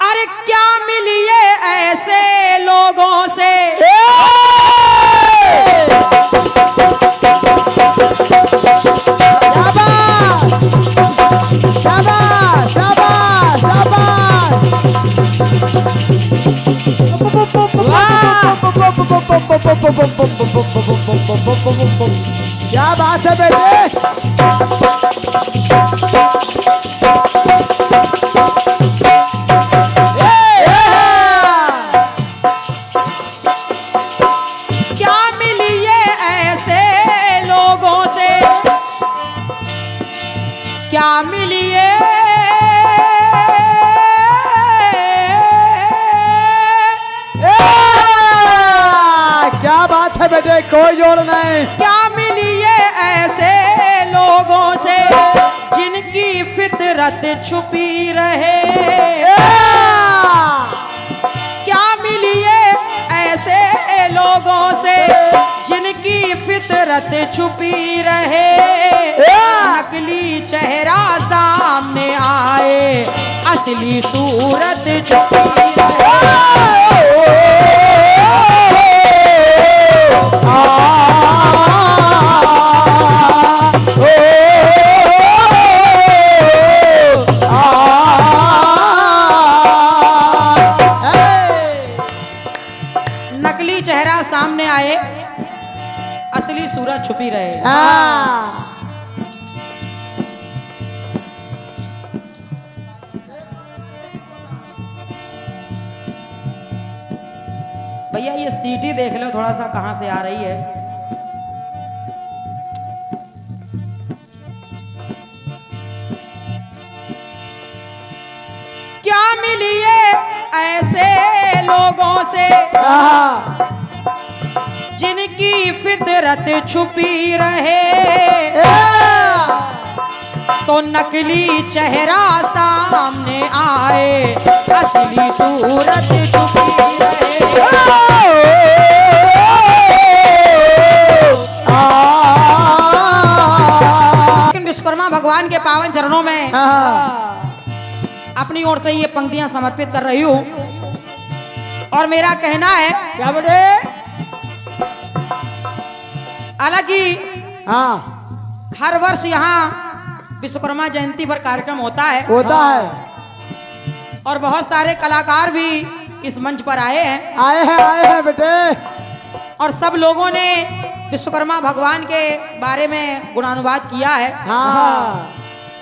अरे क्या मिलिए ऐसे लोगों से क्या बात है बेटे। क्या मिलिए ऐसे लोगों से क्या मिलिए क्या बात है बेटे, कोई जोड़ नहीं। क्या मिलिए ऐसे लोगों से जिनकी फितरत छुपी रहे। क्या मिलिए ऐसे लोगों से जिनकी फितरत छुपी रहे। नकली चेहरा सामने आए असली सूरत छुपी रहे। नकली चेहरा सामने आए असली सूरत छुपी रहे। भैया ये सीटी देख लो थोड़ा सा कहां से आ रही है। क्या मिलिए ऐसे लोगों से जिनकी फितरत छुपी रहे। तो नकली चेहरा सामने आए असली सूरत छुपी रहे। विश्वकर्मा भगवान के पावन चरणों में अपनी ओर से ये पंक्तियां समर्पित कर रही हूं और मेरा कहना है क्या बेटे। हालांकि हाँ हर वर्ष यहाँ विश्वकर्मा जयंती पर कार्यक्रम होता है और बहुत सारे कलाकार भी इस मंच पर आए हैं बेटे। और सब लोगों ने विश्वकर्मा भगवान के बारे में गुणानुवाद किया है।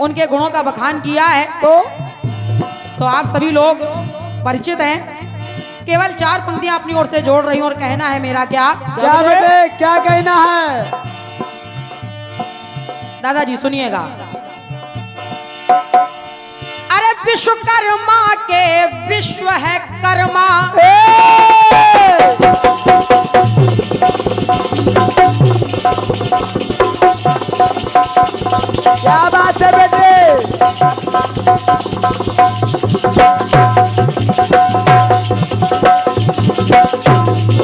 उनके गुणों का बखान किया है। तो आप सभी लोग परिचित हैं। केवल 4 पंक्तियां अपनी ओर से जोड़ रही हूं और कहना है मेरा क्या बेटे, क्या कहना है। दादाजी सुनिएगा। अरे विश्वकर्मा के विश्व है कर्मा। क्या बात है बेटे।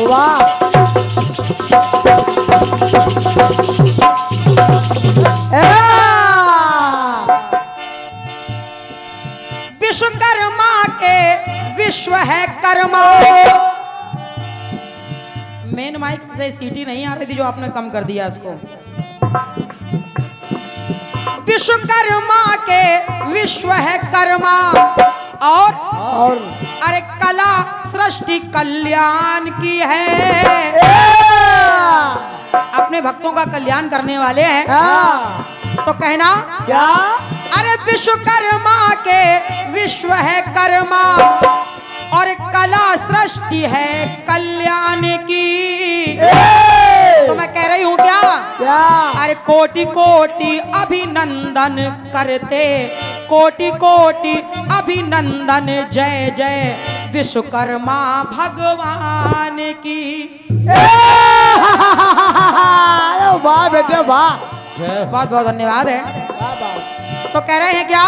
वाह। विश्वकर्मा के विश्व है कर्मा। मेन माइक से सीटी नहीं आ रही थी जो आपने कम कर दिया इसको। विश्वकर्मा के विश्व है कर्मा और अरे कला सृष्टि कल्याण की है। अपने भक्तों का कल्याण करने वाले हैं। तो कहना क्या। अरे विश्वकर्मा के विश्व है कर्मा और कला सृष्टि है कल्याण की। तो मैं कह रही हूँ क्या अरे कोटि कोटि अभिनंदन करते कोटि कोटि अभिनंदन जय जय विश्वकर्मा भगवान की। वाह बेटे वाह। बहुत बहुत धन्यवाद है। तो कह रहे हैं क्या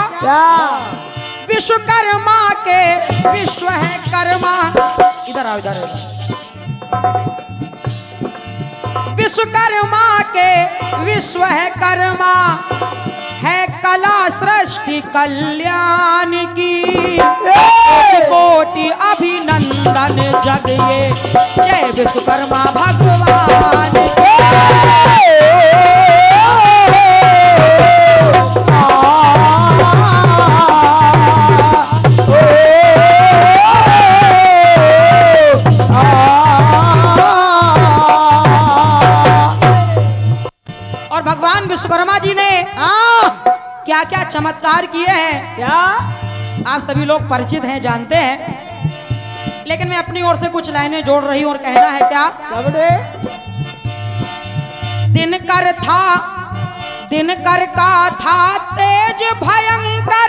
विश्वकर्मा के विश्व है कर्मा। इधर आओ इधर। विश्वकर्मा के विश्व है कर्मा है सकला सृष्टि कल्याण की कोटि अभिनंदन जग ये जय विश्वकर्मा भगवान और भगवान विश्वकर्मा जी ने क्या क्या चमत्कार किए हैं क्या आप सभी लोग परिचित हैं, जानते हैं, लेकिन मैं अपनी ओर से कुछ लाइनें जोड़ रही हूं और कहना है क्या। दिनकर का था तेज भयंकर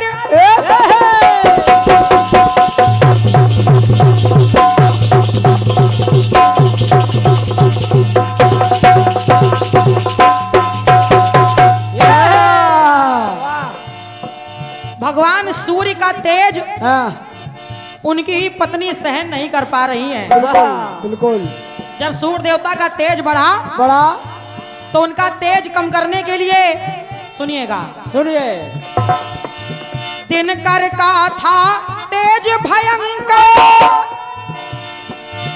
भगवान सूर्य का तेज उनकी ही पत्नी सहन नहीं कर पा रही हैं। बिल्कुल। जब सूर्य देवता का तेज बढ़ा तो उनका तेज कम करने के लिए सुनिएगा, सुनिए। दिनकर का था तेज भयंकर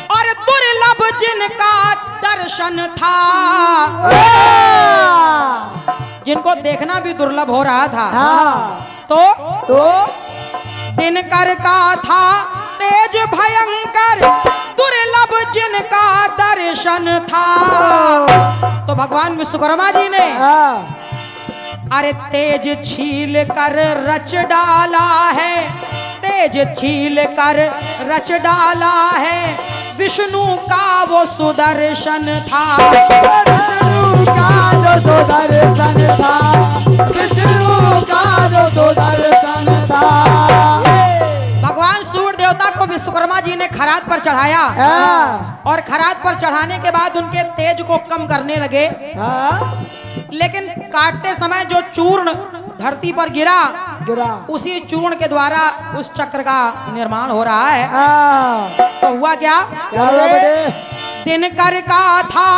और दुर्लभ जिनका दर्शन था, जिनको देखना भी दुर्लभ हो रहा था। तो दिनकर का था तेज भयंकर दुर्लभ जिनका दर्शन था। तो भगवान विश्वकर्मा जी ने अरे तेज छील कर रच डाला है, तेज छील कर रच डाला है, विष्णु का वो सुदर्शन था, विष्णु का जो सुदर्शन था, विष्णु का जो सुदर्शन था। भगवान सूर्य देवता को विश्वकर्मा जी ने खरात पर चढ़ाया और खरात पर चढ़ाने के बाद उनके तेज को कम करने लगे, लेकिन काटते समय जो चूर्ण धरती पर गिरा उसी चूर्ण के द्वारा उस चक्र का निर्माण हो रहा है। तो हुआ क्या, दिनकर का था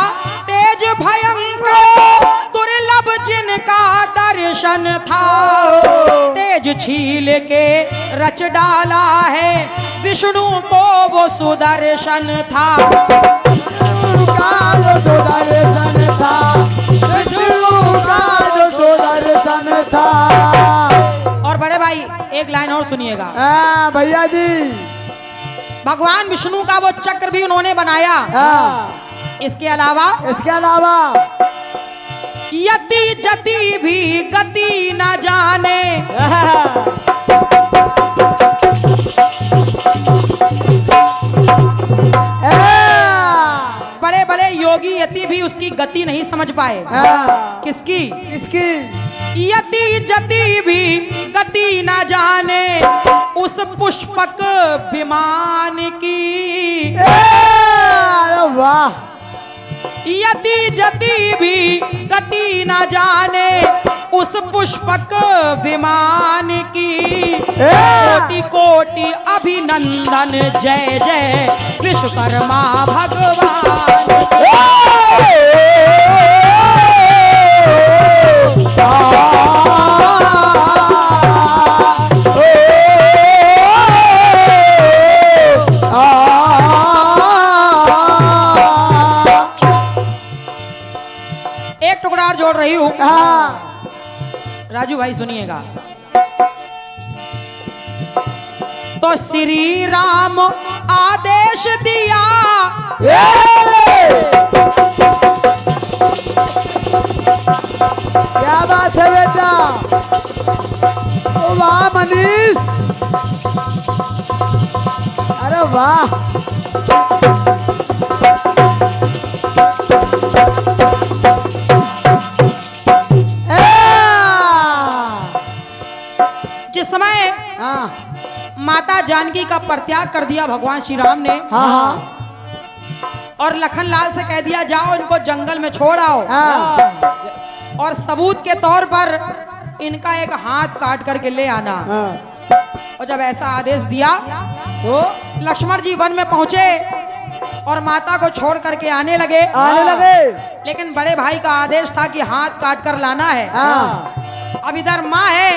तेज भयंकर दुर्लभ जिनका दर्शन था, तेज छील के रच डाला है, विष्णु को वो सुदर्शन था, विष्णु का जो सुदर्शन था, विष्णु का जो सुदर्शन था। और बड़े भाई एक लाइन और सुनिएगा। भैया जी, भगवान विष्णु का वो चक्र भी उन्होंने बनाया। इसके अलावा यति जति भी गति न जाने, बड़े बड़े योगी यति भी उसकी गति नहीं समझ पाए। किसकी? यति जति भी गति न जाने उस पुष्पक विमान की। वाह। यति जति भी गति न जाने उस पुष्पक विमान की, कोटि कोटि अभिनंदन जय जय विश्वकर्मा भगवान। एक टुकड़ा और जोड़ रही हूँ, राजू भाई सुनिएगा। तो श्री राम आदेश दिया, क्या बात है बेटा, वाह मनीष, अरे वाह। जिस समय माता जानकी का परित्याग कर दिया भगवान श्री राम ने, और लखन लाल से कह दिया जाओ इनको जंगल में छोड़ आओ, और सबूत के तौर पर इनका एक हाथ काट करके ले आना। और जब ऐसा आदेश दिया तो लक्ष्मण जी वन में पहुंचे और माता को छोड़ करके आने लगे। लेकिन बड़े भाई का आदेश था कि हाथ काट कर लाना है। अब इधर माँ है,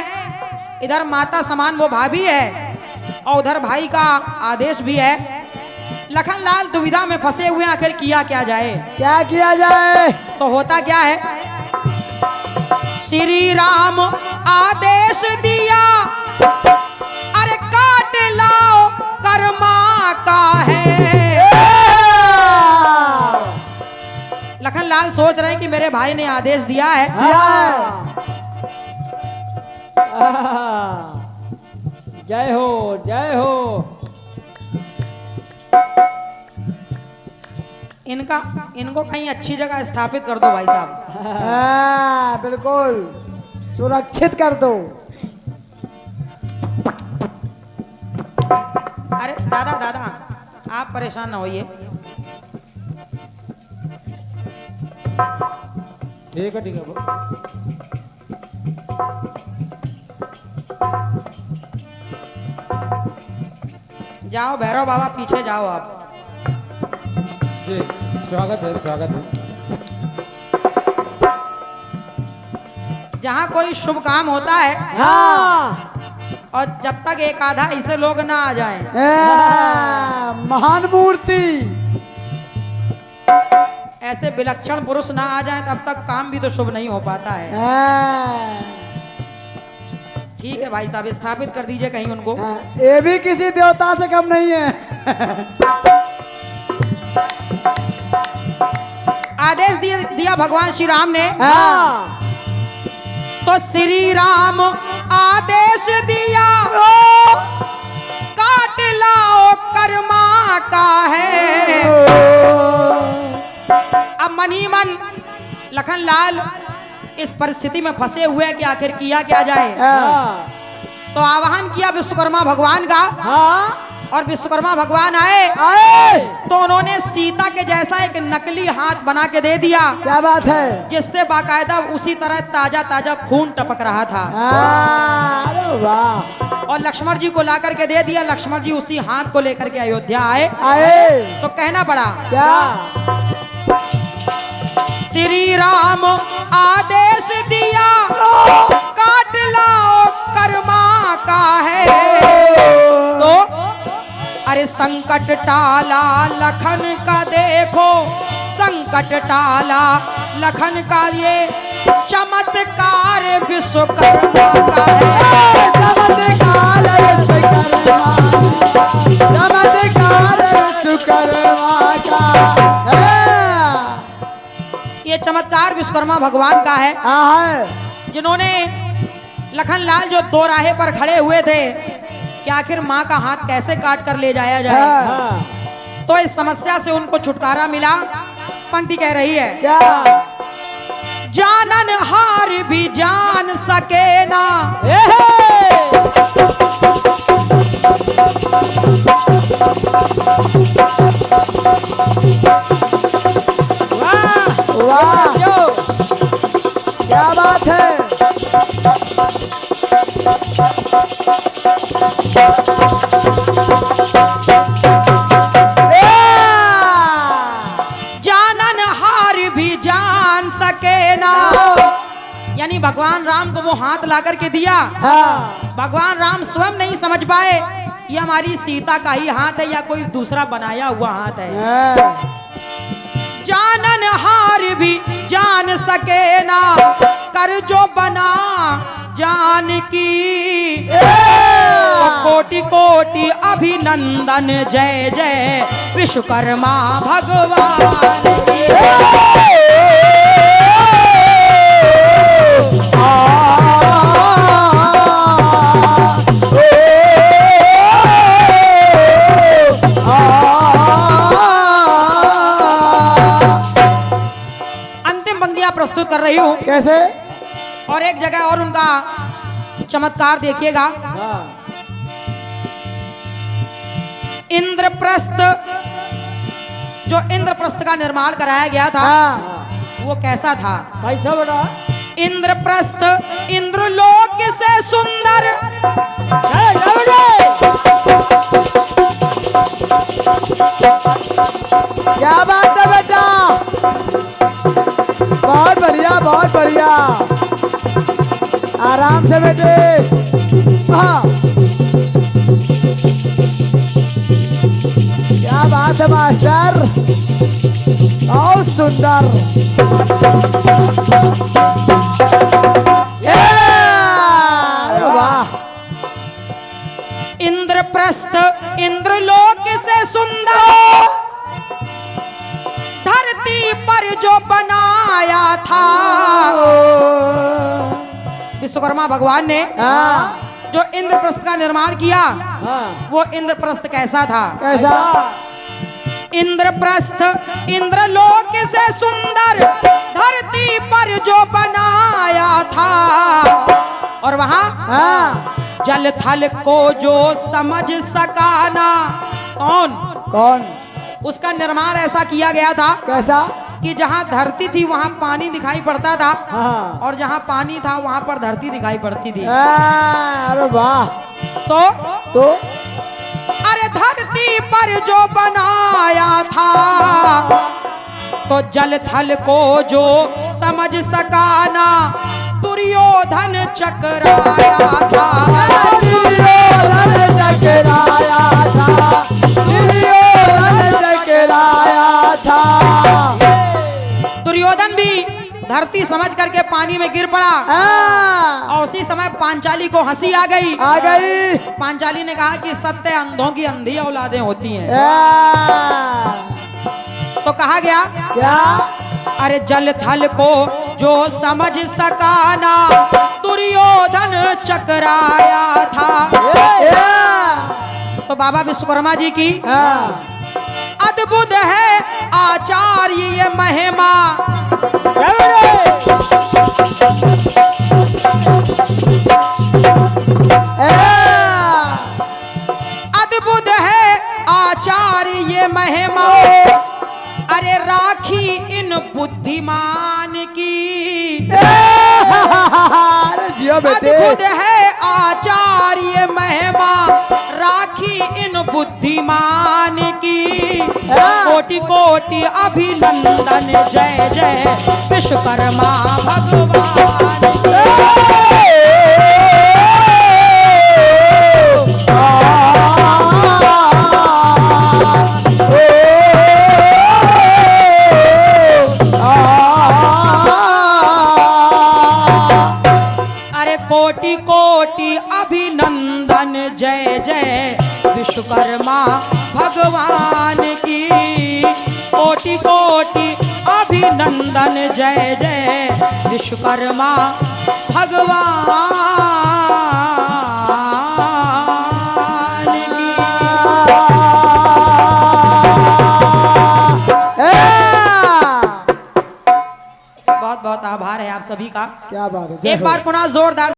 इधर माता समान वो भाभी है, और उधर भाई का आदेश भी है। लखनलाल दुविधा में फंसे हुए, आखिर किया क्या जाए। क्या किया जाए? तो होता क्या है, श्री राम आदेश दिया, अरे काट लाओ कर्मा का है। लखनलाल सोच रहे हैं कि मेरे भाई ने आदेश दिया है, जय हो जय हो। इनको कहीं अच्छी जगह स्थापित कर दो भाई साहब। बिल्कुल सुरक्षित कर दो। अरे दादा दादा, आप परेशान ना होइए। ठीक है जाओ भैरव बाबा, पीछे जाओ आप। जी स्वागत है स्वागत है। जहाँ कोई शुभ काम होता है, हाँ, और जब तक एक आधा ऐसे लोग ना आ जाएं, महान मूर्ति, ऐसे विलक्षण पुरुष ना आ जाएं, तब तक काम भी तो शुभ नहीं हो पाता है। ठीक है भाई साहब, स्थापित कर दीजिए कहीं उनको। ये भी किसी देवता से कम नहीं है। आदेश दिया भगवान श्री राम ने। तो श्री राम आदेश दिया, काट लाओ कर्मा का है। अब मन ही मन लखनलाल इस परिस्थिति में फंसे हुए कि आखिर किया क्या जाए। तो आह्वान किया विश्वकर्मा भगवान का, और विश्वकर्मा भगवान आए तो उन्होंने सीता के जैसा एक नकली हाथ बना के दे दिया। क्या बात है? जिससे बाकायदा उसी तरह ताजा ताजा खून टपक रहा था। अरे वाह। और लक्ष्मण जी को ला करके दे दिया। लक्ष्मण जी उसी हाथ को लेकर के अयोध्या आए। तो कहना पड़ा क्या? श्री राम आदेश दिया, काट लाओ कर्मा का है। तो अरे संकट टाला लखन का, देखो संकट टाला लखन का, ये चमत्कार विश्वकर्मा का है। चमत्कार विश्वकर्मा का है। ये चमत्कार विश्वकर्मा भगवान का है, जिन्होंने लखनलाल जो दो राहे पर खड़े हुए थे कि आखिर माँ का हाथ कैसे काट कर ले जाया जाए। तो इस समस्या से उनको छुटकारा मिला। पंक्ति कह रही है क्या? जानन हार भी जान सके ना, वाह क्या बात है। जानन हार भी जान सके ना, यानी भगवान राम को वो हाथ ला करके दिया। भगवान राम स्वयं नहीं समझ पाए ये हमारी सीता का ही हाथ है या कोई दूसरा बनाया हुआ हाथ है। जानन हार भी जान सके ना, कर जो बना जान की। तो कोटि कोटि अभिनंदन, जय जय विश्वकर्मा भगवान की। अंतिम पंक्तियां प्रस्तुत कर रही हूँ। कैसे? और एक जगह और उनका चमत्कार देखिएगा। इंद्रप्रस्थ, जो इंद्रप्रस्थ का निर्माण कराया गया था, वो कैसा था? कैसा बेटा? इंद्रप्रस्थ इंद्रलोक से सुंदर, क्या बात है बेटा? बहुत बढ़िया बहुत बढ़िया। आराम से बेटे। हाँ, क्या बात है मास्टर, बहुत सुंदर। अरे वाह। इंद्रप्रस्थ इंद्रलोक से सुंदर धरती पर जो बनाया था विश्वकर्मा भगवान ने, हाँ, जो इंद्रप्रस्थ का निर्माण किया हाँ, वो इंद्रप्रस्थ कैसा था? कैसा? इंद्रप्रस्थ इंद्रलोक से सुंदर धरती पर जो बनाया था, और वहां हाँ, जल थल को जो समझ सकाना, कौन? उसका निर्माण ऐसा किया गया था कैसा? कि जहाँ धरती थी वहाँ पानी दिखाई पड़ता था, हाँ, और जहाँ पानी था वहाँ पर धरती दिखाई पड़ती थी। अरे वाह। तो अरे धरती पर जो बनाया था, तो जल थल को जो समझ सकाना दुर्योधन चकराया था। दुर्योधन चकराया था, दुर्योधन चकराया था। दुर्योधन भी धरती समझ करके पानी में गिर पड़ा, हाँ, और उसी समय पांचाली को हंसी आ गई। आ गई। पांचाली ने कहा कि सत्य अंधों की अंधी औलादें होती हैं। तो कहा गया क्या? अरे जल थल को जो समझ सकाना दुर्योधन चकराया था। तो बाबा विश्वकर्मा जी की हाँ, अद्भुत है आचार्य ये महिमा, अद्भुत है आचार्य ये महिमा, अरे राखी इन बुद्धिमान की। अरे जियो बेटे। अद्भुत है आचार्य महिमा राखी इन बुद्धिमान की। कोटि कोटि अभिनंदन जय जय विश्वकर्मा भगवान की। कोटि कोटि अभिनंदन जय जय विश्वकर्मा भगवान की। कोटि कोटि अभिनंदन जय जय विश्वकर्मा भगवान की। बहुत बहुत आभार है आप सभी का। क्या बात है। एक बार पुनः जोरदार